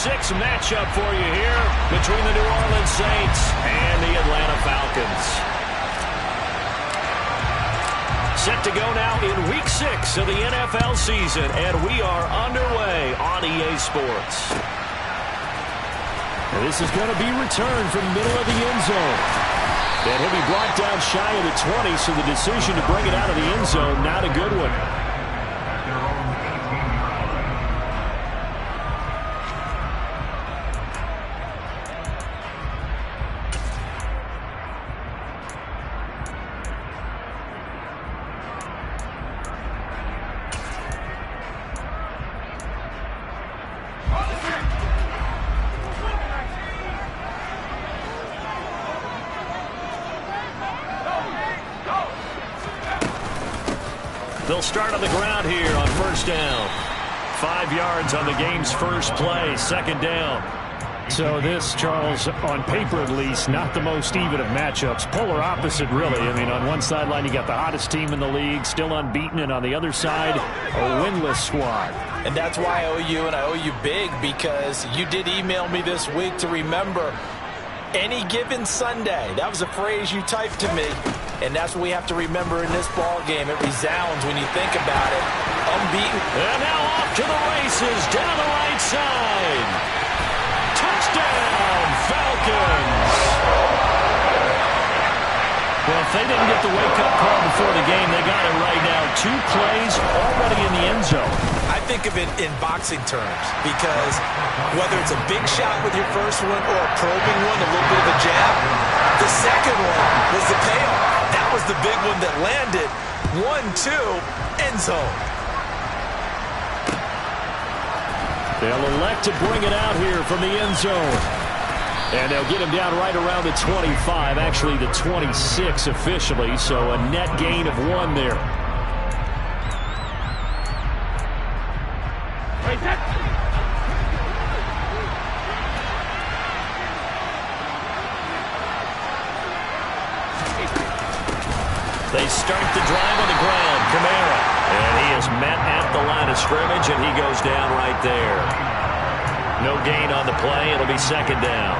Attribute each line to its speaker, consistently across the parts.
Speaker 1: 6 matchup for you here between the New Orleans Saints and the Atlanta Falcons. Set to go now in Week 6 of the NFL season, and we are underway on EA Sports. And this is going to be returned from the middle of the end zone. And he'll be brought down shy of the 20, so the decision to bring it out of the end zone, not a good one. They'll start on the ground here on first down. 5 yards on the game's first play, second down.
Speaker 2: So this, Charles, on paper at least, not the most even of matchups. Polar opposite, really. I mean, on one sideline, you got the hottest team in the league, still unbeaten, and on the other side, a winless squad.
Speaker 3: And that's why I owe you, and I owe you big, because you did email me this week to remember any given Sunday. That was a phrase you typed to me. And that's what we have to remember in this ball game. It resounds when you think about it. Unbeaten.
Speaker 1: And now off to the races down the right side. Touchdown, Falcons. Well, if they didn't get the wake-up call before the game, they got it right now. 2 plays already in the end zone.
Speaker 3: I think of it in boxing terms, because whether it's a big shot with your first one or a probing one, a little bit of a jab, the second one was the payoff. That was the big one that landed. 1-2, end zone.
Speaker 1: They'll elect to bring it out here from the end zone. And they'll get him down right around the 25, actually the 26 officially, so a net gain of 1 there. They start the drive on the ground. Kamara. And he is met at the line of scrimmage, and he goes down right there. No gain on the play. It'll be second down.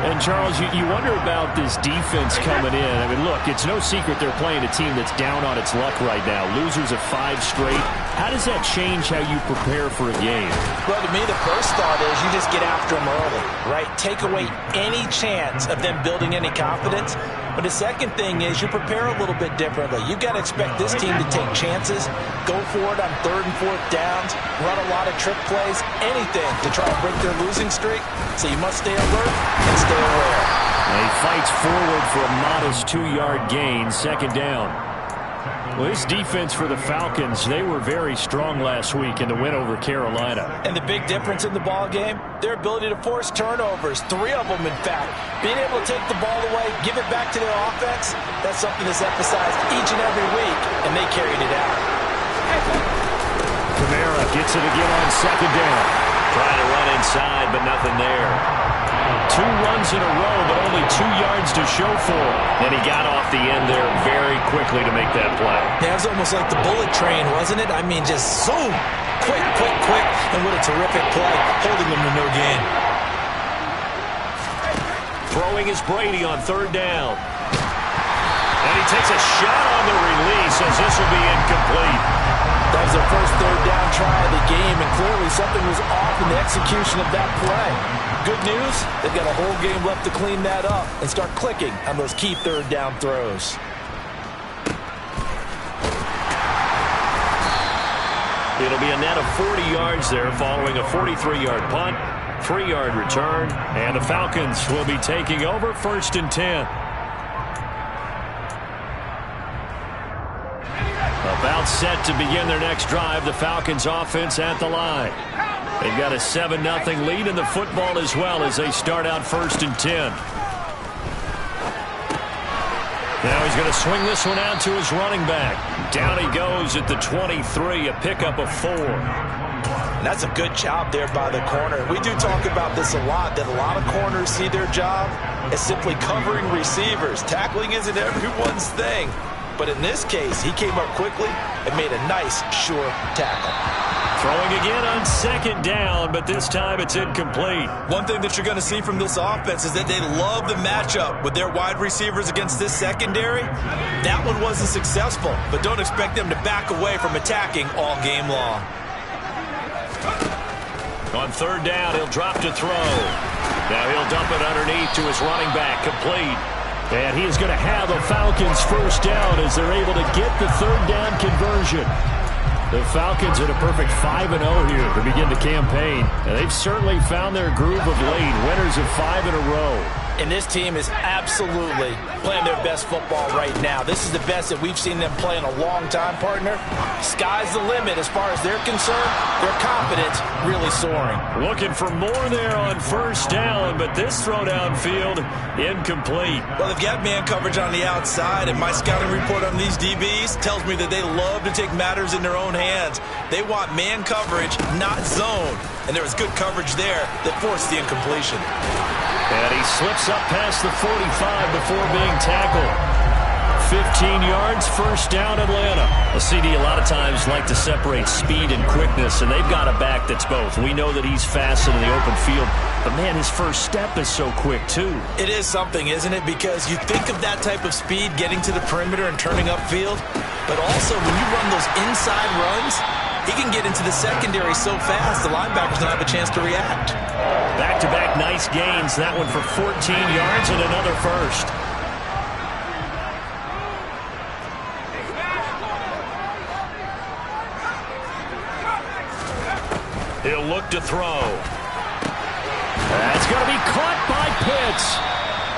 Speaker 2: And, Charles, you wonder about this defense coming in. I mean, look, it's no secret they're playing a team that's down on its luck right now. Losers of 5 straight. How does that change how you prepare for a game?
Speaker 3: Well, to me, the first thought is you just get after them early, right? Take away any chance of them building any confidence. But the second thing is you prepare a little bit differently. You've got to expect this team to take chances, go for it on 3rd and 4th downs, run a lot of trick plays, anything to try to break their losing streak. So you must stay alert and stay aware.
Speaker 1: He fights forward for a modest 2-yard gain, second down.
Speaker 2: Well, this defense for the Falcons, they were very strong last week in the win over Carolina.
Speaker 3: And the big difference in the ball game, their ability to force turnovers, 3 of them, in fact. Being able to take the ball away, give it back to their offense, that's something that's emphasized each and every week, and they carried it out.
Speaker 1: Kamara gets it again on second down. Trying to run inside, but nothing there. 2 runs in a row, but only 2 yards to show for him. And he got off the end there very quickly to make that play.
Speaker 3: Yeah, it was almost like the bullet train, wasn't it? I mean, just zoom. Quick, quick, quick. And what a terrific play, holding them to no gain.
Speaker 1: Throwing is Brady on 3rd down. And he takes a shot on the release as this will be incomplete.
Speaker 3: That was their first 3rd down try of the game, and clearly something was off in the execution of that play. Good news, they've got a whole game left to clean that up and start clicking on those key 3rd down throws.
Speaker 1: It'll be a net of 40 yards there following a 43-yard punt, 3-yard return, and the Falcons will be taking over 1st and 10. About set to begin their next drive, the Falcons offense at the line. They've got a 7-0 lead in the football as well as they start out 1st and 10. Now he's going to swing this one out to his running back. Down he goes at the 23, a pickup of 4.
Speaker 3: And that's a good job there by the corner. We do talk about this a lot, that a lot of corners see their job as simply covering receivers. Tackling isn't everyone's thing. But in this case, he came up quickly and made a nice, sure tackle.
Speaker 2: Throwing again on second down, but this time it's incomplete.
Speaker 3: One thing that you're going to see from this offense is that they love the matchup with their wide receivers against this secondary. That one wasn't successful, but don't expect them to back away from attacking all game long.
Speaker 2: On third down, he'll drop to throw. Now he'll dump it underneath to his running back, complete. And he is going to have the Falcons first down as they're able to get the third down conversion. The Falcons at a perfect 5-0 here to begin the campaign. And they've certainly found their groove of late, winners of 5 in a row.
Speaker 3: And this team is absolutely playing their best football right now. This is the best that we've seen them play in a long time, partner. Sky's the limit as far as they're concerned. Their confidence really soaring.
Speaker 2: Looking for more there on first down, but this throw downfield incomplete.
Speaker 3: Well, they've got man coverage on the outside, and my scouting report on these DBs tells me that they love to take matters in their own hands. They want man coverage, not zone. And there was good coverage there that forced the incompletion.
Speaker 2: And he slips up past the 45 before being tackled. 15 yards, first down, Atlanta.
Speaker 1: A CD a lot of times like to separate speed and quickness, and they've got a back that's both. We know that he's fast in the open field, but, man, his first step is so quick, too.
Speaker 3: It is something, isn't it? Because you think of that type of speed getting to the perimeter and turning upfield, but also when you run those inside runs, he can get into the secondary so fast, the linebackers don't have a chance to react.
Speaker 2: Back-to-back nice gains. That one for 14 yards and another first. He'll look to throw. That's going to be caught by Pitts.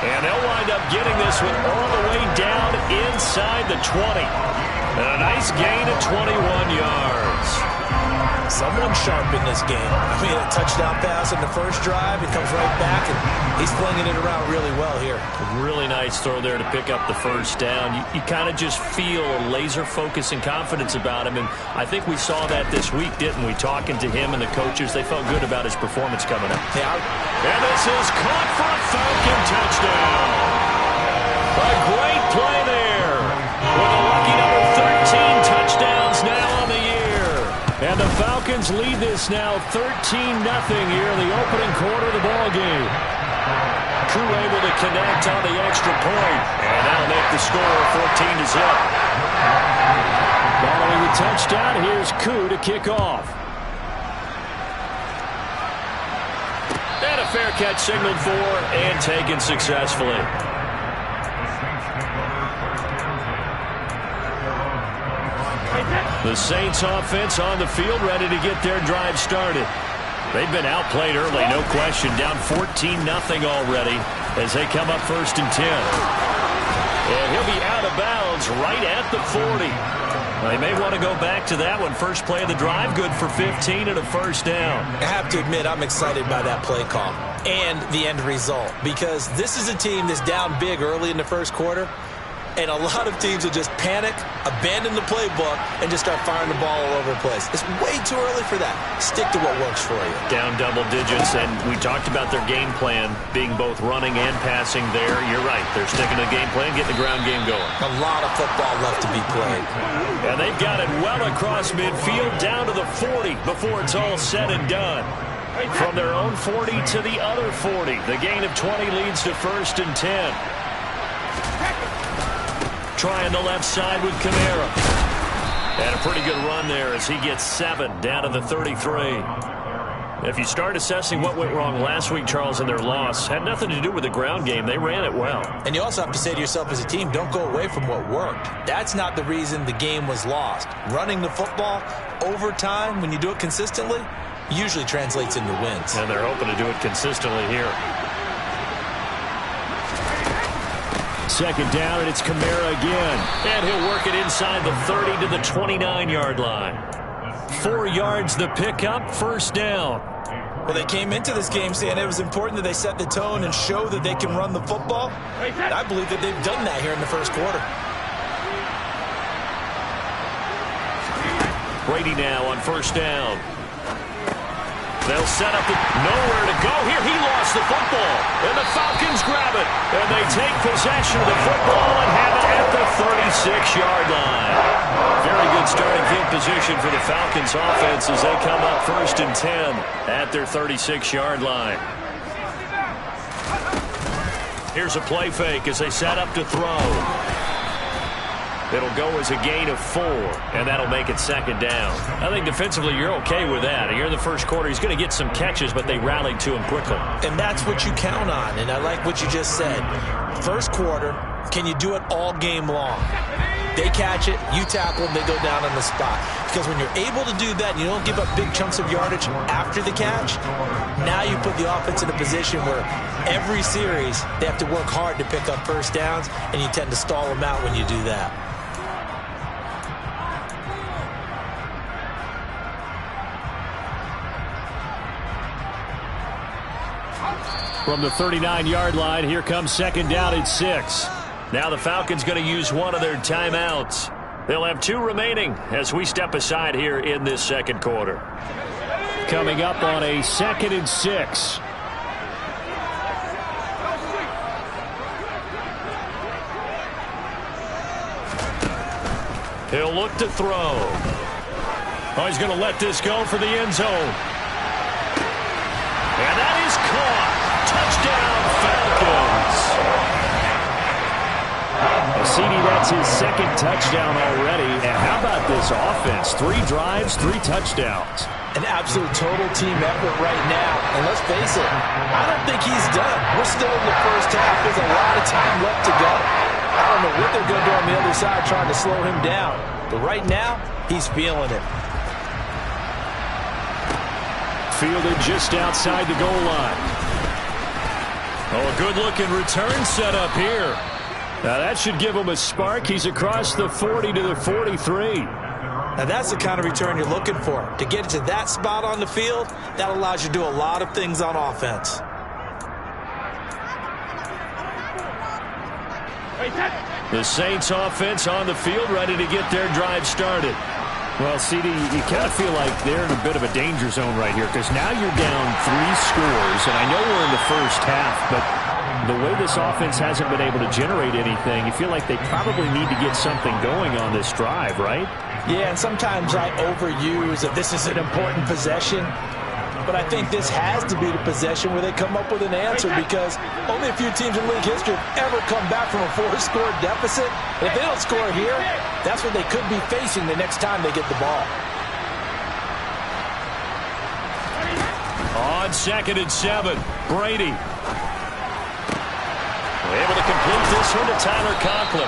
Speaker 2: And they'll wind up getting this one all the way down inside the 20. And a nice gain of 21 yards.
Speaker 3: Someone sharp in this game. I mean, a touchdown pass in the first drive. He comes right back, and he's flinging it around really well here.
Speaker 1: Really nice throw there to pick up the first down. You kind of just feel a laser focus and confidence about him, and I think we saw that this week, didn't we? Talking to him and the coaches, they felt good about his performance coming up.
Speaker 3: Yeah.
Speaker 2: And this is caught for a Falcon touchdown. A great play there. With a lucky number 13 touchdowns now on the year. And the Falcons lead this now 13-0 here in the opening quarter of the ballgame. Crew able to connect on the extra point. And that'll make the score 14-0. Following the touchdown, here's Koo to kick off. And a fair catch signaled for and taken successfully. The Saints offense on the field, ready to get their drive started. They've been outplayed early, no question. Down 14-0 already as they come up first and 10. And he'll be out of bounds right at the 40. They may want to go back to that one. First play of the drive, good for 15 and a first down.
Speaker 3: I have to admit, I'm excited by that play call and the end result, because this is a team that's down big early in the first quarter. And a lot of teams will just panic, abandon the playbook, and just start firing the ball all over the place. It's way too early for that. Stick to what works for you.
Speaker 1: Down double digits, and we talked about their game plan being both running and passing there. You're right. They're sticking to the game plan, getting the ground game going.
Speaker 3: A lot of football left to be played.
Speaker 2: And they've got it well across midfield, down to the 40 before it's all said and done. From their own 40 to the other 40. The gain of 20 leads to first and 10. Trying the left side with Kamara. And a pretty good run there as he gets 7 down to the 33. If you start assessing what went wrong last week, Charles, in their loss, had nothing to do with the ground game. They ran it well.
Speaker 3: And you also have to say to yourself as a team, don't go away from what worked. That's not the reason the game was lost. Running the football over time, when you do it consistently, usually translates into wins.
Speaker 2: And they're hoping to do it consistently here. Second down, and it's Kamara again. And he'll work it inside the 30 to the 29-yard line. 4 yards the pickup, first down.
Speaker 3: Well, they came into this game saying it was important that they set the tone and show that they can run the football. And I believe that they've done that here in the first quarter.
Speaker 2: Brady now on first down.
Speaker 1: They'll set up nowhere to go here. He lost the football, and the Falcons grab it. And they take possession of the football and have it at the 36-yard line. Very good starting field position for the Falcons offense as they come up 1st and 10 at their 36-yard line. Here's a play fake as they set up to throw. It'll go as a gain of 4, and that'll make it 2nd down. I think defensively you're okay with that. Here in the first quarter, he's going to get some catches, but they rallied to him quickly.
Speaker 3: And that's what you count on, and I like what you just said. First quarter, can you do it all game long? They catch it, you tackle them, they go down on the spot. Because when you're able to do that and you don't give up big chunks of yardage after the catch, now you put the offense in a position where every series they have to work hard to pick up first downs, and you tend to stall them out when you do that.
Speaker 2: From the 39-yard line, here comes 2nd down and 6.
Speaker 1: Now the Falcons going to use one of their timeouts. They'll have 2 remaining as we step aside here in this second quarter.
Speaker 2: Coming up on a 2nd and 6.
Speaker 1: He'll look to throw.
Speaker 2: Oh, he's going to let this go for the end zone.
Speaker 1: And that is caught. Touchdown, Falcons.
Speaker 2: CD, that's his 2nd touchdown already. And how about this offense? 3 drives, 3 touchdowns.
Speaker 3: An absolute total team effort right now. And let's face it, I don't think he's done. We're still in the first half. There's a lot of time left to go. I don't know what they're going to do on the other side trying to slow him down. But right now, he's feeling it.
Speaker 2: Fielded just outside the goal line.
Speaker 1: Oh, a good-looking return set up here.
Speaker 2: Now that should give him a spark. He's across the 40 to the 43.
Speaker 3: Now that's the kind of return you're looking for. To get to that spot on the field, that allows you to do a lot of things on offense.
Speaker 1: The Saints offense on the field, ready to get their drive started.
Speaker 2: Well, CD, you kind of feel like they're in a bit of a danger zone right here because now you're down 3 scores, and I know we're in the first half, but the way this offense hasn't been able to generate anything, you feel like they probably need to get something going on this drive, right?
Speaker 3: Yeah, and sometimes I overuse that this is an important possession. But I think this has to be the possession where they come up with an answer because only a few teams in league history have ever come back from a 4-score deficit. And if they don't score here, that's what they could be facing the next time they get the ball.
Speaker 1: On 2nd and 7, Brady. Able to complete this one to Tyler Conklin.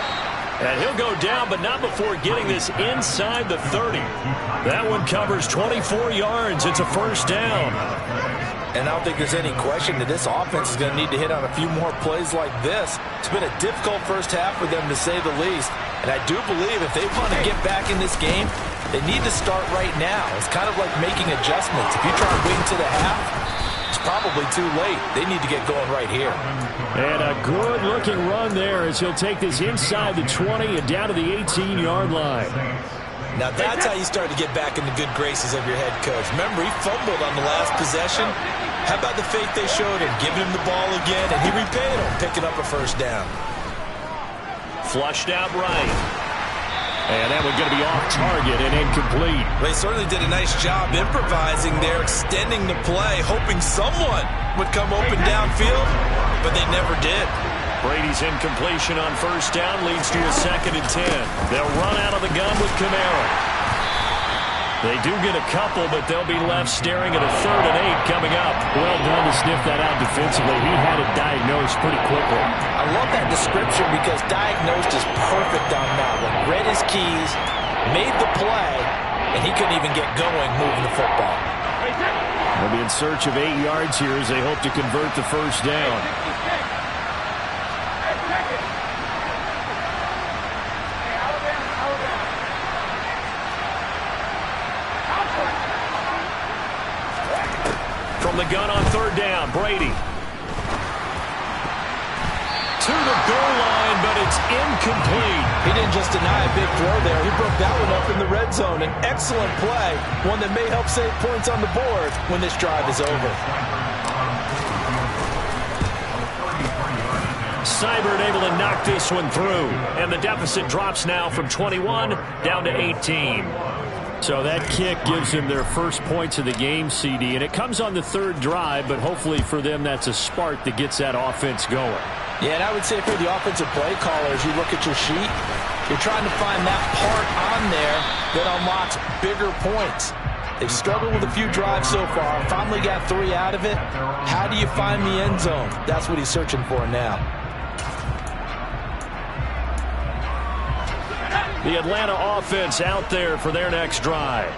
Speaker 1: And he'll go down, but not before getting this inside the 30. That one covers 24 yards. It's a first down.
Speaker 3: And I don't think there's any question that this offense is going to need to hit on a few more plays like this. It's been a difficult first half for them, to say the least. And I do believe if they want to get back in this game, they need to start right now. It's kind of like making adjustments. If you try to wait until the half, it's probably too late. They need to get going right here.
Speaker 2: And a good-looking run there as he'll take this inside the 20 and down to the 18-yard line.
Speaker 3: Now that's how you start to get back in the good graces of your head coach. Remember, he fumbled on the last possession. How about the faith they showed him, giving him the ball again, and he repaid him, picking up a first down.
Speaker 1: Flushed out right.
Speaker 2: And that one's going to be off target and incomplete.
Speaker 3: They certainly did a nice job improvising there, extending the play, hoping someone would come open downfield, but they never did.
Speaker 1: Brady's incompletion on first down leads to a 2nd and 10. They'll run out of the gun with Kamara. They do get a couple, but they'll be left staring at a 3rd and 8 coming up.
Speaker 2: Well done to sniff that out defensively. He had it diagnosed pretty quickly.
Speaker 3: I love that description because diagnosed is perfect on that one. Read his keys, made the play, and he couldn't even get going moving the football.
Speaker 2: They'll be in search of 8 yards here as they hope to convert the first down.
Speaker 1: From the gun on 3rd down, Brady. to the goal line, but it's incomplete.
Speaker 3: He didn't just deny a big throw there. He broke that one up in the red zone. An excellent play, one that may help save points on the board when this drive is over.
Speaker 1: Seibert able to knock this one through, and the deficit drops now from 21 down to 18.
Speaker 2: So that kick gives them their first points of the game, CD, and it comes on the third drive, but hopefully for them that's a spark that gets that offense going.
Speaker 3: Yeah, and I would say for the offensive play callers, you look at your sheet, you're trying to find that part on there that unlocks bigger points. They've struggled with a few drives so far, finally got 3 out of it. How do you find the end zone? That's what he's searching for now.
Speaker 1: The Atlanta offense out there for their next drive.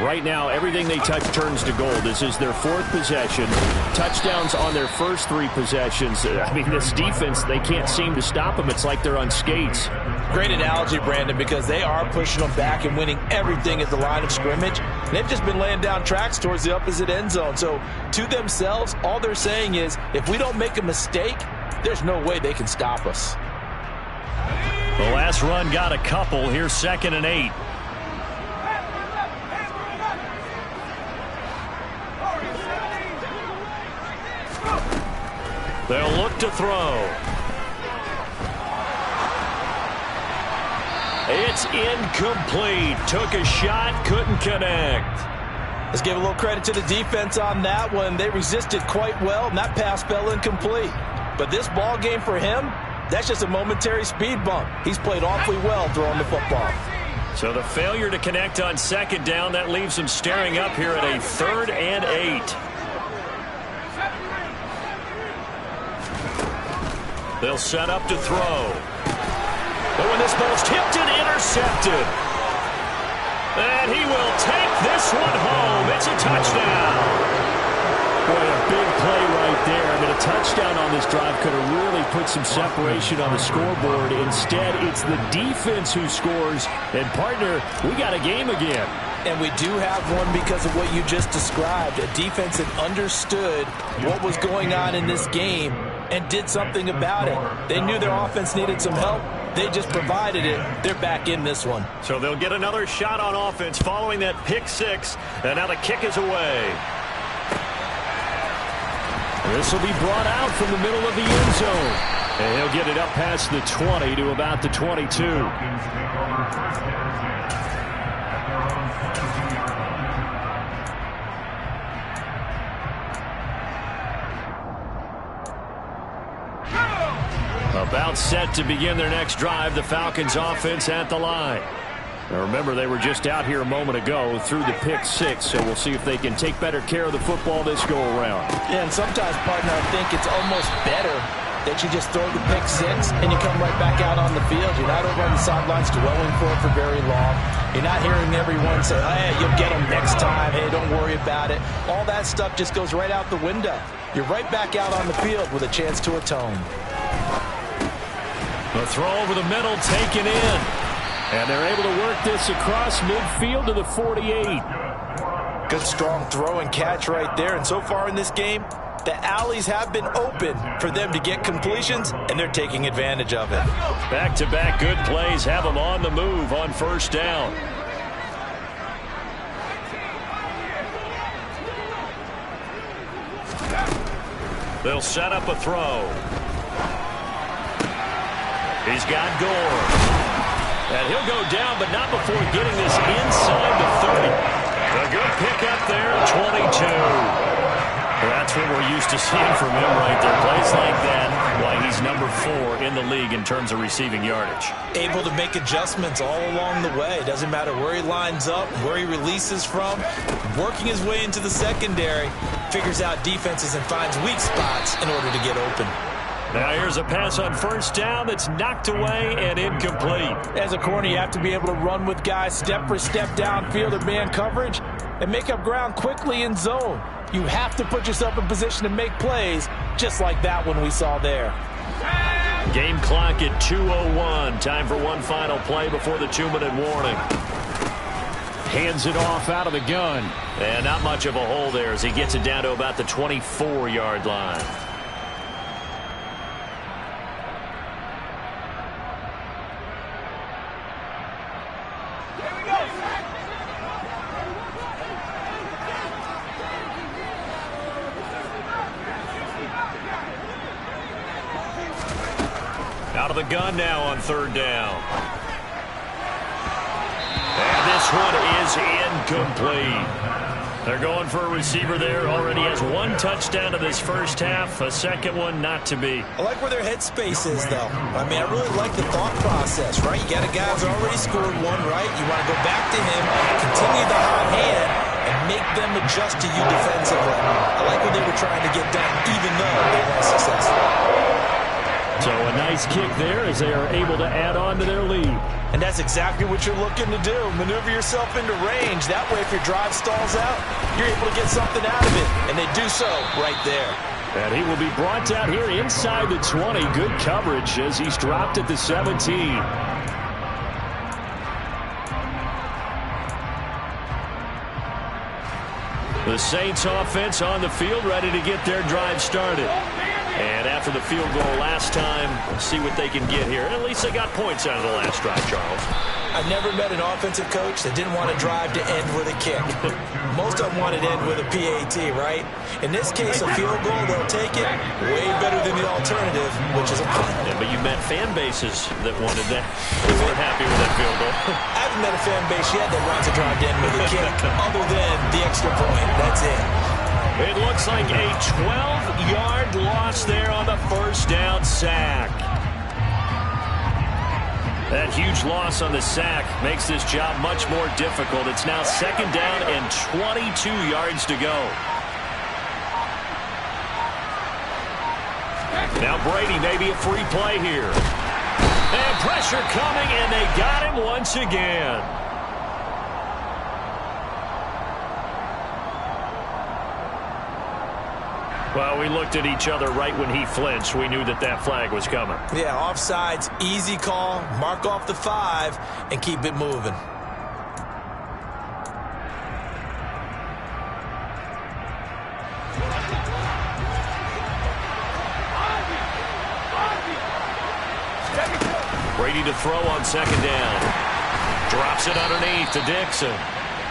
Speaker 2: Right now, everything they touch turns to gold. This is their 4th possession. Touchdowns on their first 3 possessions. I mean, this defense, they can't seem to stop them. It's like they're on skates.
Speaker 3: Great analogy, Brandon, because they are pushing them back and winning everything at the line of scrimmage. And they've just been laying down tracks towards the opposite end zone. So, to themselves, all they're saying is, if we don't make a mistake, there's no way they can stop us.
Speaker 1: The last run got a couple. Here's 2nd and 8. They'll look to throw. It's incomplete. Took a shot, couldn't connect.
Speaker 3: Let's give a little credit to the defense on that one. They resisted quite well, and that pass fell incomplete. But this ball game for him, that's just a momentary speed bump. He's played awfully well throwing the football.
Speaker 1: So the failure to connect on 2nd down, that leaves him staring up here at a 3rd and 8. They'll set up to throw. But when this ball's tipped and intercepted. And he will take this one home. It's a touchdown.
Speaker 2: Boy, a big play right there. I mean, a touchdown on this drive could have really put some separation on the scoreboard. Instead, it's the defense who scores. And, partner, we got a game again.
Speaker 3: And we do have one because of what you just described. A defense that understood what was going on in this game and did something about it. They knew their offense needed some help. They just provided it. They're back in this one.
Speaker 1: So they'll get another shot on offense following that pick 6. And now the kick is away.
Speaker 2: This will be brought out from the middle of the end zone. And he'll get it up past the 20 to about the 22.
Speaker 1: About set to begin their next drive, the Falcons offense at the line.
Speaker 2: Now remember, they were just out here a moment ago through the pick 6, so we'll see if they can take better care of the football this go-around.
Speaker 3: Yeah, and sometimes, partner, I think it's almost better that you just throw the pick 6 and you come right back out on the field. You're not over on the sidelines dwelling for it for very long. You're not hearing everyone say, hey, you'll get them next time. Hey, don't worry about it. All that stuff just goes right out the window. You're right back out on the field with a chance to atone.
Speaker 1: The throw over the middle taken in.
Speaker 2: And they're able to work this across midfield to the 48.
Speaker 3: Good strong throw and catch right there. And so far in this game, the alleys have been open for them to get completions, and they're taking advantage of it.
Speaker 1: Back-to-back good plays have them on the move on 1st down. They'll set up a throw. He's got Gore. And he'll go down, but not before getting this inside the 30. A good pickup there, 22. That's what we're used to seeing from him right there. Plays like that, why he's number 4 in the league in terms of receiving yardage.
Speaker 3: Able to make adjustments all along the way. Doesn't matter where he lines up, where he releases from. Working his way into the secondary, figures out defenses and finds weak spots in order to get open.
Speaker 1: Now here's a pass on 1st down that's knocked away and incomplete.
Speaker 3: As a corner, you have to be able to run with guys step for step downfield or man coverage and make up ground quickly in zone. You have to put yourself in position to make plays, just like that one we saw there.
Speaker 1: Game clock at 2:01. Time for one final play before the 2-minute warning.
Speaker 2: Hands it off out of the gun.
Speaker 1: And not much of a hole there as he gets it down to about the 24-yard line. Out of the gun now on third down. And this one is incomplete. They're going for a receiver there. Already has one touchdown in this first half. A second one not to be.
Speaker 3: I like where their headspace is, though. I mean, I really like the thought process, right? You got a guy who's already scored one, right? You want to go back to him, continue the hot hand, and make them adjust to you defensively. I like what they were trying to get done, even though they weren't successful.
Speaker 2: So a nice kick there as they are able to add on to their lead.
Speaker 3: And that's exactly what you're looking to do. Maneuver yourself into range. That way, if your drive stalls out, you're able to get something out of it. And they do so right there.
Speaker 2: And he will be brought down here inside the 20. Good coverage as he's dropped at the 17.
Speaker 1: The Saints offense on the field, ready to get their drive started. And after the field goal last time, see what they can get here. At least they got points out of the last drive, Charles.
Speaker 3: I've never met an offensive coach that didn't want to drive to end with a kick. Most of them wanted to end with a PAT, right? In this case, a field goal, they'll take it. Way better than the alternative, which is a punt.
Speaker 1: Yeah, but you met fan bases that wanted that. They weren't happy with that field goal.
Speaker 3: I haven't met a fan base yet that wants to drive to end with a kick, other than the extra point. That's it.
Speaker 1: It looks like a 12-yard loss there on the first down sack. That huge loss on the sack makes this job much more difficult. It's now second down and 22 yards to go. Now Brady, maybe a free play here. And pressure coming, and they got him once again. Well, we looked at each other right when he flinched. We knew that that flag was coming.
Speaker 3: Yeah, offsides, easy call. Mark off the 5 and keep it moving.
Speaker 1: Brady to throw on second down. Drops it underneath to Dixon.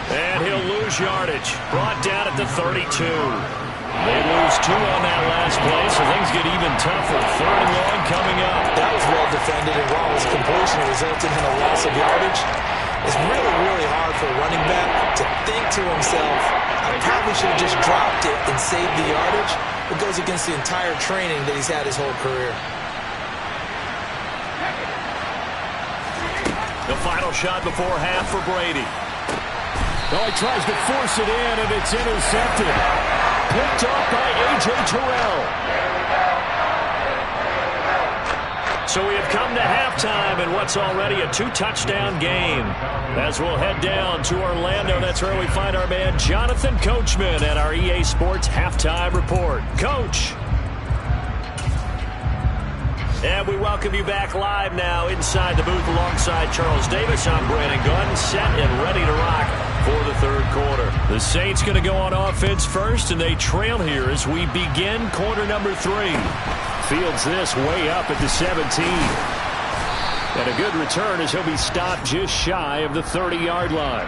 Speaker 1: And he'll lose yardage. Brought down at the 32. They lose 2 on that last play, so things get even tougher. Third and long coming up.
Speaker 3: That was well defended, and while his completion resulted in a loss of yardage, it's really, really hard for a running back to think to himself, I probably should have just dropped it and saved the yardage. It goes against the entire training that he's had his whole career.
Speaker 1: The final shot before half for Brady.
Speaker 2: Oh, he tries to force it in, and it's intercepted. Picked up by A.J. Terrell.
Speaker 1: So we have come to halftime in what's already a 2-touchdown game. As we'll head down to Orlando, that's where we find our man Jonathan Coachman at our EA Sports Halftime Report. Coach. And we welcome you back live now inside the booth alongside Charles Davis. I'm Brandon Gunn, set and ready to rock for the third quarter. The Saints going to go on offense first, and they trail here as we begin quarter number 3.
Speaker 2: Fields this way up at the 17. And a good return as he'll be stopped just shy of the 30-yard line.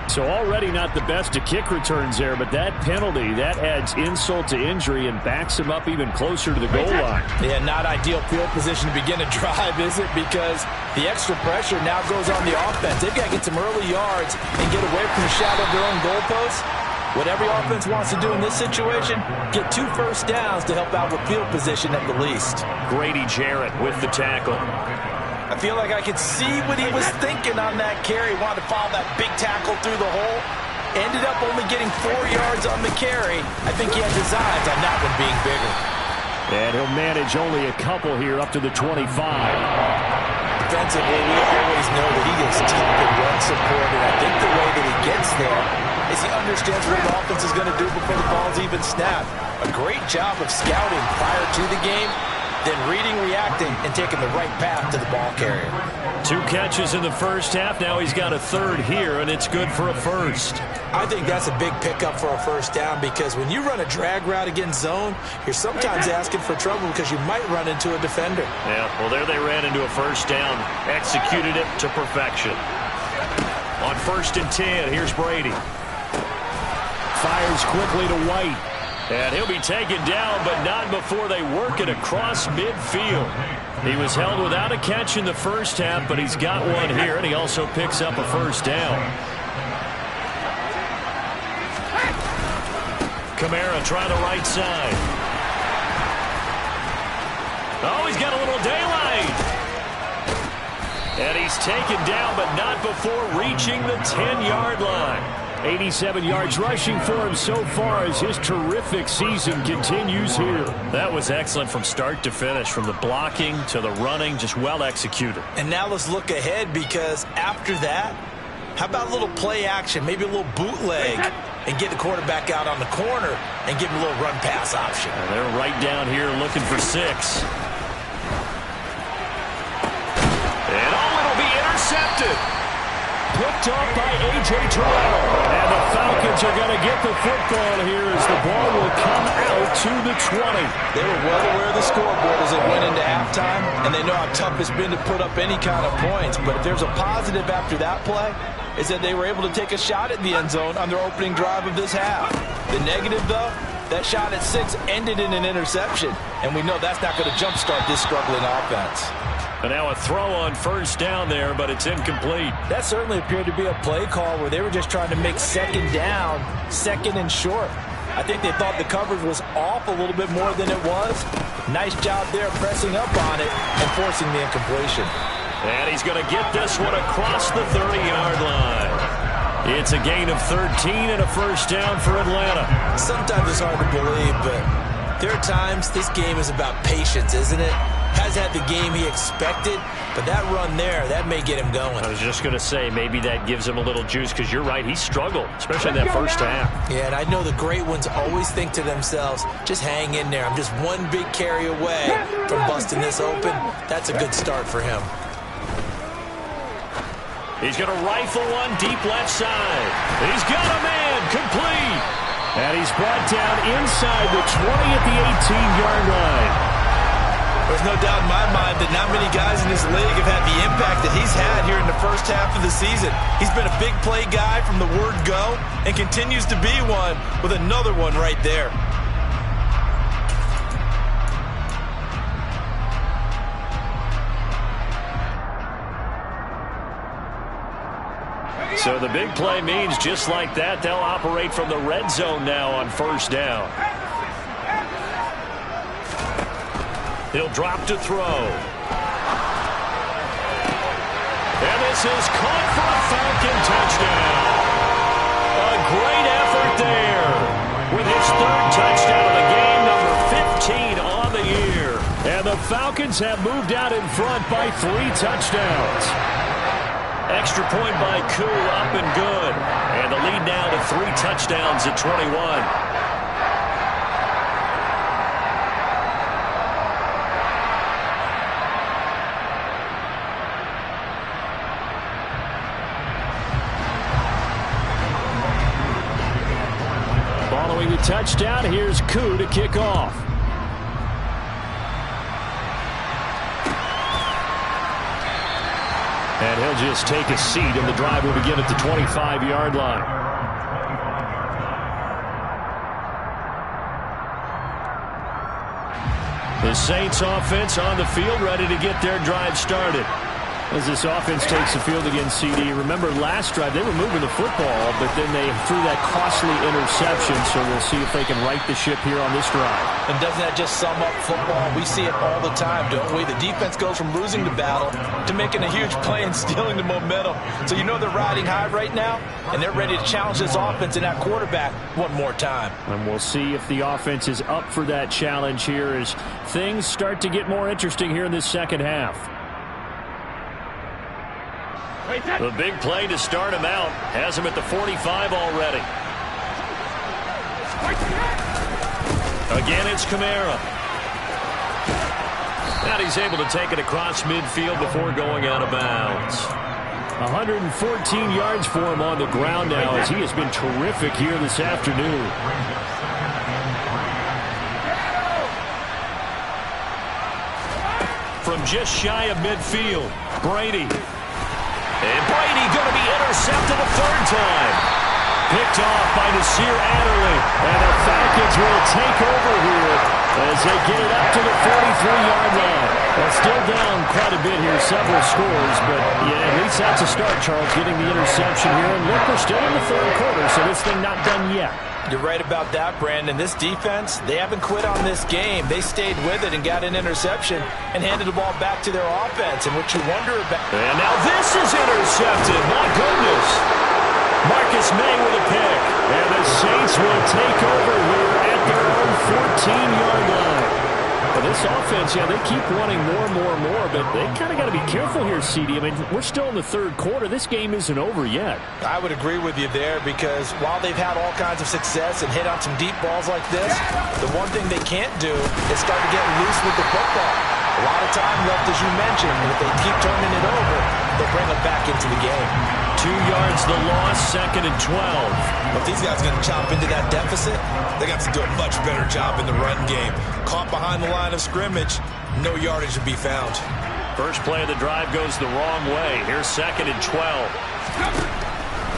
Speaker 2: So already not the best of kick returns there, but that penalty, that adds insult to injury and backs him up even closer to the goal line.
Speaker 3: Yeah, not ideal field position to begin a drive, is it? Because the extra pressure now goes on the offense. They've got to get some early yards and get away from the shadow of their own goalposts. What every offense wants to do in this situation, get 2 first downs to help out with field position at the least.
Speaker 1: Grady Jarrett with the tackle.
Speaker 3: I feel like I could see what he was thinking on that carry. Wanted to follow that big tackle through the hole. Ended up only getting 4 yards on the carry. I think he had designs on that one being bigger.
Speaker 2: And he'll manage only a couple here up to the 25.
Speaker 3: Defensively, we always know that he is top in run support, and I think the way that he gets there is he understands what the offense is going to do before the ball's even snapped. A great job of scouting prior to the game, then reading, reacting, and taking the right path to the ball carrier.
Speaker 1: 2 catches in the first half. Now he's got a third here, and it's good for a first.
Speaker 3: I think that's a big pickup for a first down because when you run a drag route against zone, you're sometimes asking for trouble because you might run into a defender.
Speaker 1: Yeah, well, there they ran into a first down. Executed it to perfection. On 1st and 10, here's Brady.
Speaker 2: Fires quickly to White. And he'll be taken down, but not before they work it across midfield. He was held without a catch in the first half, but he's got one here, and he also picks up a first down. Kamara trying the right side. Oh, he's got a little daylight. And he's taken down, but not before reaching the 10-yard line. 87 yards rushing for him so far as his terrific season continues here. That was excellent from start to finish, from the blocking to the running, just well executed.
Speaker 3: And now let's look ahead, because after that, how about a little play action, maybe a little bootleg, and get the quarterback out on the corner and give him a little run pass option.
Speaker 2: And they're right down here looking for 6. And it'll be intercepted. Picked up by A.J. Terrell. And the Falcons are going to get the football here as the ball will come out to the 20.
Speaker 3: They were well aware of the scoreboard as it went into halftime, and they know how tough it's been to put up any kind of points. But if there's a positive after that play, is that they were able to take a shot at the end zone on their opening drive of this half. The negative, though, that shot at 6 ended in an interception, and we know that's not going to jumpstart this struggling offense.
Speaker 2: And now a throw on first down there, but it's incomplete.
Speaker 3: That certainly appeared to be a play call where they were just trying to make second down, second and short. I think they thought the coverage was off a little bit more than it was. Nice job there pressing up on it and forcing the incompletion.
Speaker 2: And he's going to get this one across the 30-yard line. It's a gain of 13 and a first down for Atlanta.
Speaker 3: Sometimes it's hard to believe, but there are times this game is about patience, isn't it? Has had the game he expected, but that run there, that may get him going.
Speaker 2: I was just going to say, maybe that gives him a little juice, because you're right, he struggled, especially in that first half.
Speaker 3: Yeah, and I know the great ones always think to themselves, just hang in there. I'm just one big carry away from busting this open. That's a good start for him.
Speaker 2: He's going to rifle one deep left side. He's got a man, complete. And he's brought down inside the 20 at the 18-yard line.
Speaker 3: There's no doubt in my mind that not many guys in this league have had the impact that he's had here in the first half of the season. He's been a big play guy from the word go and continues to be one with another one right there.
Speaker 2: So the big play means just like that, they'll operate from the red zone now on first down. He'll drop to throw. And this is caught for a Falcon touchdown. A great effort there with his 3rd touchdown of the game, number 15 on the year. And the Falcons have moved out in front by 3 touchdowns. Extra point by Koo, up and good. And the lead now to 3 touchdowns at 21. The touchdown, here's Koo to kick off. And he'll just take a seat, and the drive will begin at the 25-yard line. The Saints offense on the field, ready to get their drive started. As this offense takes the field against CD. Remember last drive, they were moving the football, but then they threw that costly interception, so we'll see if they can right the ship here on this drive.
Speaker 3: And doesn't that just sum up football? We see it all the time, don't we? The defense goes from losing the battle to making a huge play and stealing the momentum. So you know they're riding high right now, and they're ready to challenge this offense and that quarterback one more time.
Speaker 2: And we'll see if the offense is up for that challenge here as things start to get more interesting here in this second half. The big play to start him out has him at the 45 already. Again, it's Kamara. And he's able to take it across midfield before going out of bounds. 114 yards for him on the ground now as he has been terrific here this afternoon. From just shy of midfield, Brady. And Brady going to be intercepted a 3rd time. Picked off by Nasir Adderley. And the Falcons will take over here as they get it up to the 43-yard line. Well, still down quite a bit here, several scores. But, yeah, at least that's a start, Charles, getting the interception here. And look, we're still in the third quarter, so this thing not done yet.
Speaker 3: You're right about that, Brandon. This defense, they haven't quit on this game. They stayed with it and got an interception and handed the ball back to their offense. And what you wonder about...
Speaker 1: And now this is intercepted. My goodness. Marcus May with a pick.
Speaker 2: And the Saints will take over here at their own 14-yard line. But this offense, yeah, they keep wanting more and more and more, but they kind of got to be careful here, CD. I mean, we're still in the third quarter. This game isn't over yet.
Speaker 3: I would agree with you there because while they've had all kinds of success and hit on some deep balls like this, the one thing they can't do is start to get loose with the football. A lot of time left, as you mentioned, and if they keep turning it over, they'll bring it back into the game.
Speaker 1: 2 yards the loss, 2nd and 12.
Speaker 4: If these guys are going to chop into that deficit, they got to do a much better job in the run game. Caught behind the line of scrimmage, no yardage to be found.
Speaker 1: First play of the drive goes the wrong way. Here's 2nd and 12.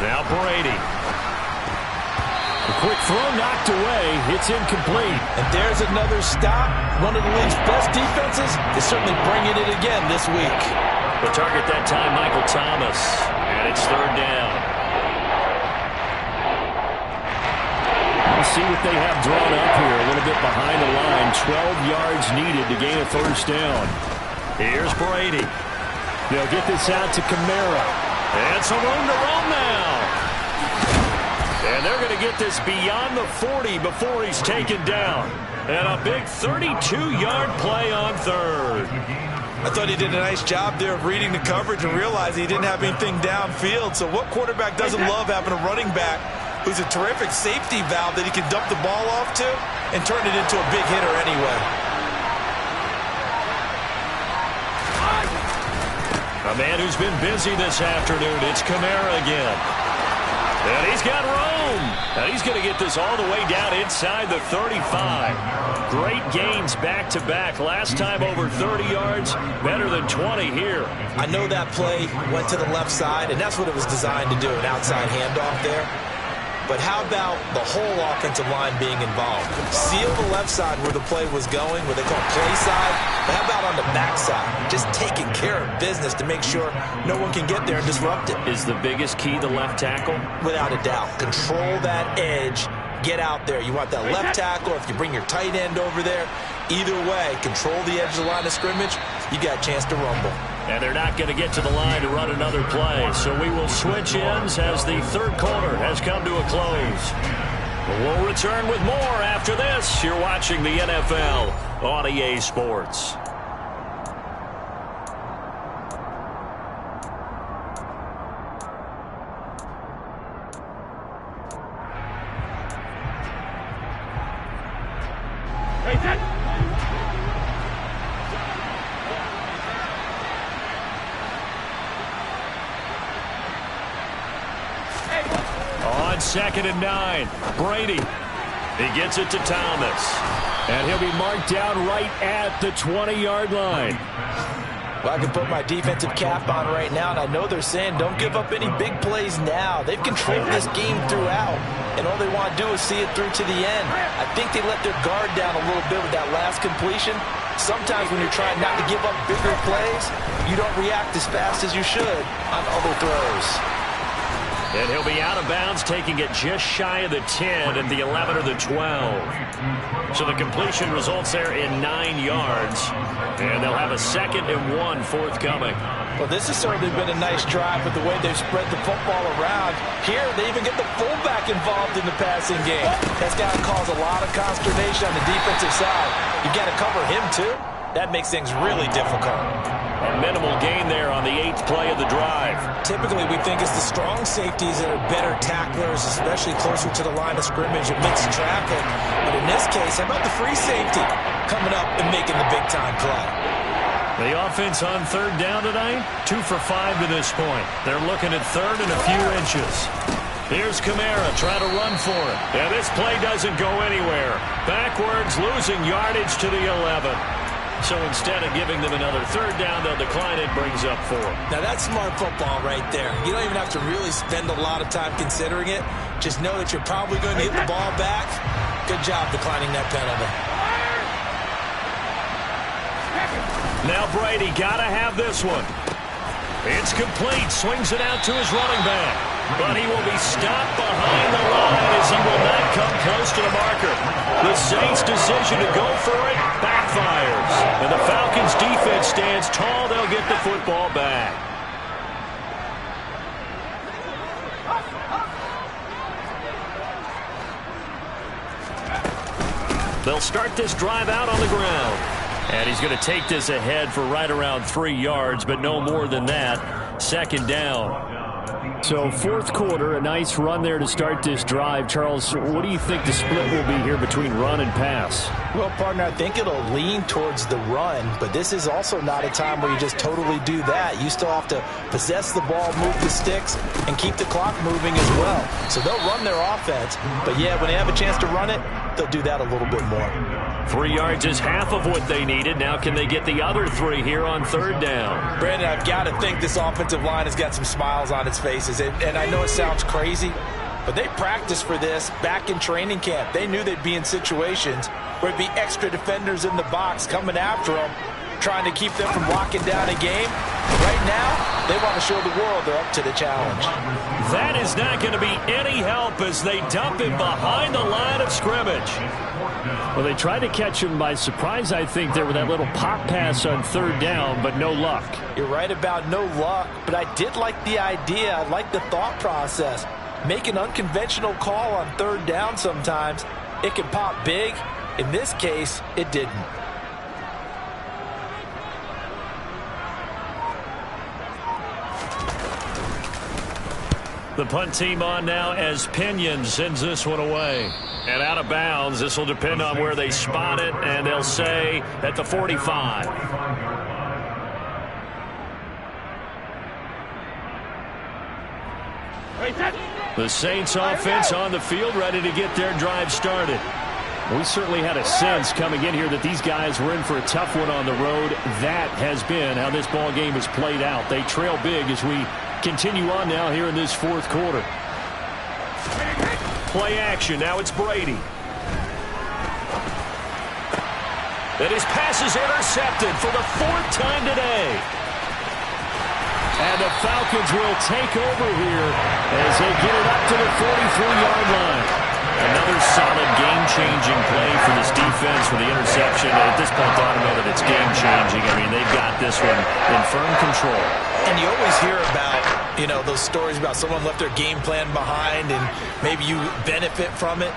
Speaker 1: Now Brady.
Speaker 2: A quick throw knocked away. It's incomplete.
Speaker 3: And there's another stop. One of the league's best defenses is certainly bringing it again this week.
Speaker 1: The target that time, Michael Thomas. And it's 3rd down.
Speaker 2: We'll see what they have drawn up here. A little bit behind the line. 12 yards needed to gain a 1st down.
Speaker 1: Here's Brady.
Speaker 2: They'll get this out to Kamara.
Speaker 1: And some room to run now. And they're going to get this beyond the 40 before he's taken down. And a big 32-yard play on 3rd.
Speaker 4: I thought he did a nice job there of reading the coverage and realizing he didn't have anything downfield. So what quarterback doesn't love having a running back who's a terrific safety valve that he can dump the ball off to and turn it into a big hitter anyway?
Speaker 1: A man who's been busy this afternoon. It's Kamara again. And he's got room. And he's going to get this all the way down inside the 35. Great gains back-to-back. Last time over 30 yards, better than 20 here.
Speaker 3: I know that play went to the left side, and that's what it was designed to do, an outside handoff there. But how about the whole offensive line being involved? Seal the left side where the play was going, where they call play side. But how about on the back side? Just taking care of business to make sure no one can get there and disrupt it.
Speaker 1: Is the biggest key the left tackle?
Speaker 3: Without a doubt. Control that edge. Get out there. You want that left tackle, if you bring your tight end over there. Either way, control the edge of the line of scrimmage. You got a chance to rumble.
Speaker 1: And they're not going to get to the line to run another play. So we will switch ends as the third quarter has come to a close. We'll return with more after this. You're watching the NFL on EA Sports. On 2nd and 9, Brady. He gets it to Thomas.
Speaker 2: And he'll be marked down right at the 20-yard line.
Speaker 3: Well, I can put my defensive cap on right now, and I know they're saying don't give up any big plays now. They've controlled this game throughout, and all they want to do is see it through to the end. I think they let their guard down a little bit with that last completion. Sometimes when you're trying not to give up bigger plays, you don't react as fast as you should on other throws.
Speaker 1: And he'll be out of bounds, taking it just shy of the 10 at the 11 or the 12. So the completion results there in 9 yards. And they'll have a 2nd and 1 forthcoming.
Speaker 3: Well, this has certainly been a nice drive with the way they've spread the football around. Here, they even get the fullback involved in the passing game. That's got to cause a lot of consternation on the defensive side. You've got to cover him, too. That makes things really difficult.
Speaker 1: A minimal gain there on the 8th play of the drive.
Speaker 3: Typically, we think it's the strong safeties that are better tacklers, especially closer to the line of scrimmage amidst traffic. But in this case, how about the free safety coming up and making the big-time play?
Speaker 1: The offense on 3rd down tonight, 2 for 5 to this point. They're looking at 3rd and a few inches. Here's Kamara trying to run for it. And this play doesn't go anywhere. Backwards, losing yardage to the 11. So instead of giving them another 3rd down, they'll decline it, brings up 4.
Speaker 3: Now that's smart football right there. You don't even have to really spend a lot of time considering it. Just know that you're probably going to get the ball back. Good job declining that penalty.
Speaker 1: Now Brady got to have this one. It's complete. Swings it out to his running back. But he will be stopped behind the line as he will not come close to the marker. The Saints' decision to go for it backfires. And the Falcons' defense stands tall. They'll get the football back. They'll start this drive out on the ground. And he's going to take this ahead for right around 3 yards, but no more than that. Second down.
Speaker 2: So fourth quarter, a nice run there to start this drive. Charles, what do you think the split will be here between run and pass?
Speaker 3: Well, partner, I think it'll lean towards the run, but this is also not a time where you just totally do that. You still have to possess the ball, move the sticks, and keep the clock moving as well. So they'll run their offense, but yeah, when they have a chance to run it, they'll do that a little bit more.
Speaker 1: 3 yards is half of what they needed. Now can they get the other 3 here on third down?
Speaker 3: Brandon, I've got to think this offensive line has got some smiles on its faces. And I know it sounds crazy, but they practiced for this back in training camp. They knew they'd be in situations where it'd be extra defenders in the box coming after them, trying to keep them from locking down a game. Right now, they want to show the world they're up to the challenge.
Speaker 1: That is not going to be any help as they dump him behind the line of scrimmage.
Speaker 2: Well, they tried to catch him by surprise, I think, there with that little pop pass on third down, but no luck.
Speaker 3: You're right about no luck, but I did like the idea. I like the thought process. Make an unconventional call on third down sometimes. It can pop big. In this case, it didn't.
Speaker 1: The punt team on now as Pinion sends this one away. And out of bounds, this will depend on where they spot it, and they'll say at the 45. The Saints offense on the field, ready to get their drive started.
Speaker 2: We certainly had a sense coming in here that these guys were in for a tough one on the road. That has been how this ball game has played out. They trail big as we continue on now here in this fourth quarter.
Speaker 1: Play action. Now it's Brady. And his pass is intercepted for the 4th time today.
Speaker 2: And the Falcons will take over here as they get it up to the 43-yard line.
Speaker 1: Another solid game-changing play for this defense for the interception. At this point, I don't know that it's game-changing. I mean, they've got this one in firm control.
Speaker 3: And you always hear about, you know, those stories about someone left their game plan behind and maybe you benefit from it.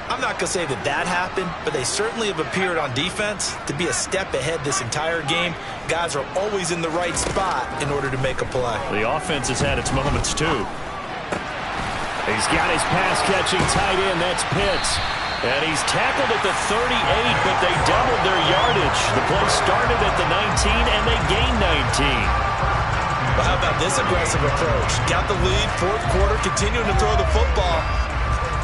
Speaker 3: I'm not going to say that that happened, but they certainly have appeared on defense to be a step ahead this entire game. Guys are always in the right spot in order to make a play.
Speaker 1: The offense has had its moments, too.
Speaker 2: He's got his pass-catching tight end. That's Pitts.
Speaker 1: And he's tackled at the 38, but they doubled their yardage. The play started at the 19, and they gained 19.
Speaker 3: Well, how about this aggressive approach? Got the lead, fourth quarter, continuing to throw the football.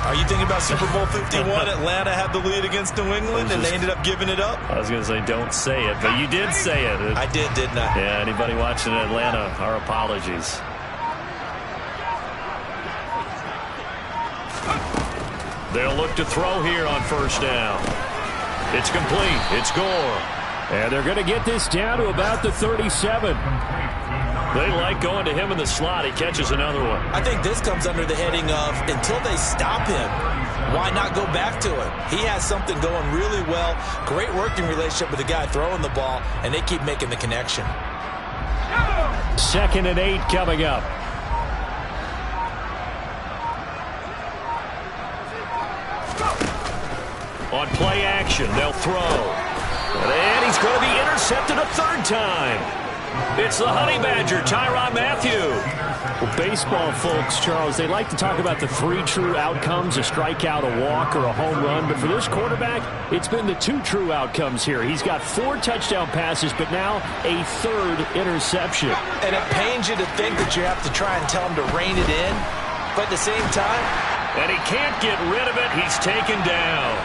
Speaker 3: Are you thinking about Super Bowl 51? Atlanta had the lead against New England, and they ended up giving it up?
Speaker 1: I was going to say, don't say it, but you did say it.
Speaker 3: I did, didn't I?
Speaker 1: Yeah, anybody watching Atlanta, our apologies. They'll look to throw here on first down. It's complete. It's Gore.
Speaker 2: And they're going to get this down to about the 37.
Speaker 1: They like going to him in the slot. He catches another one.
Speaker 3: I think this comes under the heading of until they stop him, why not go back to it? He has something going really well. Great working relationship with the guy throwing the ball, and they keep making the connection.
Speaker 2: 2nd and 8 coming up.
Speaker 1: On play action, they'll throw. And he's going to be intercepted a 3rd time. It's the Honey Badger, Tyrann Mathieu.
Speaker 2: Well, baseball folks, Charles, they like to talk about the 3 true outcomes, a strikeout, a walk, or a home run. But for this quarterback, it's been the 2 true outcomes here. He's got 4 touchdown passes, but now a 3rd interception.
Speaker 3: And it pains you to think that you have to try and tell him to rein it in. But at the same time,
Speaker 1: and he can't get rid of it. He's taken down.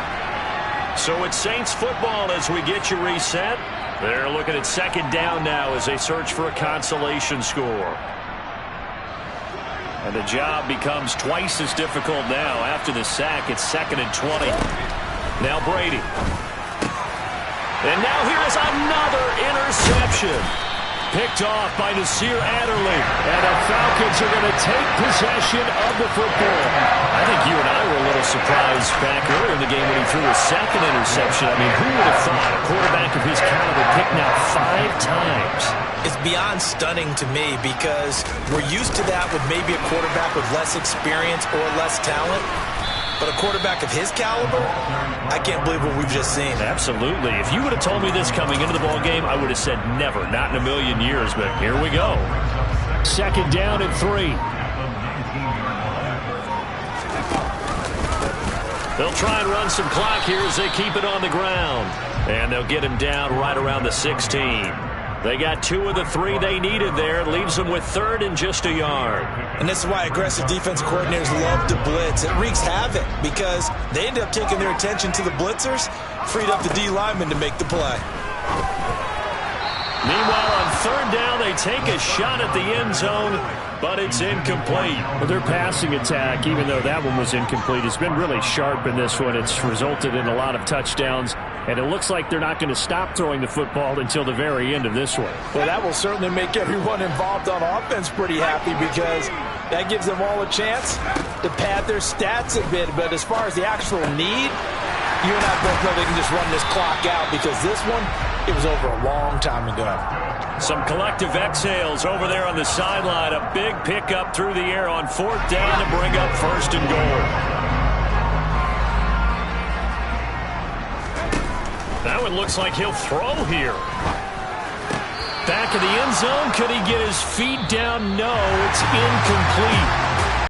Speaker 1: So it's Saints football as we get you reset. They're looking at 2nd down now as they search for a consolation score.
Speaker 2: And the job becomes twice as difficult now. After the sack, it's 2nd and 20. Now Brady. And now here is another interception. Picked off by Nasir Adderley. And the Falcons are going to take possession of the football. I think you and I were a little surprised back earlier in the game when he threw his 2nd interception. I mean, who would have thought a quarterback of his caliber picked now 5 times?
Speaker 3: It's beyond stunning to me because we're used to that with maybe a quarterback with less experience or less talent. But a quarterback of his caliber, I can't believe what we've just seen.
Speaker 2: Absolutely. If you would have told me this coming into the ball game, I would have said never, not in a million years. But here we go. 2nd down and 3. They'll try and run some clock here as they keep it on the ground. And they'll get him down right around the 16. They got 2 of the 3 they needed there. It leaves them with 3rd and just a yard.
Speaker 3: And this is why aggressive defense coordinators love to blitz. It wreaks havoc because they end up taking their attention to the blitzers, freed up the D lineman to make the play.
Speaker 2: Meanwhile, on 3rd down, they take a shot at the end zone, but it's incomplete. Well, their passing attack, even though that one was incomplete, has been really sharp in this one. It's resulted in a lot of touchdowns, and it looks like they're not going to stop throwing the football until the very end of this one.
Speaker 3: Well, that will certainly make everyone involved on offense pretty happy because that gives them all a chance to pad their stats a bit. But as far as the actual need, you and I both know they can just run this clock out because this one, it was over a long time ago.
Speaker 2: Some collective exhales over there on the sideline. A big pickup through the air on 4th down to bring up 1st and goal. That one looks like he'll throw here. Back of the end zone. Could he get his feet down? No, it's incomplete.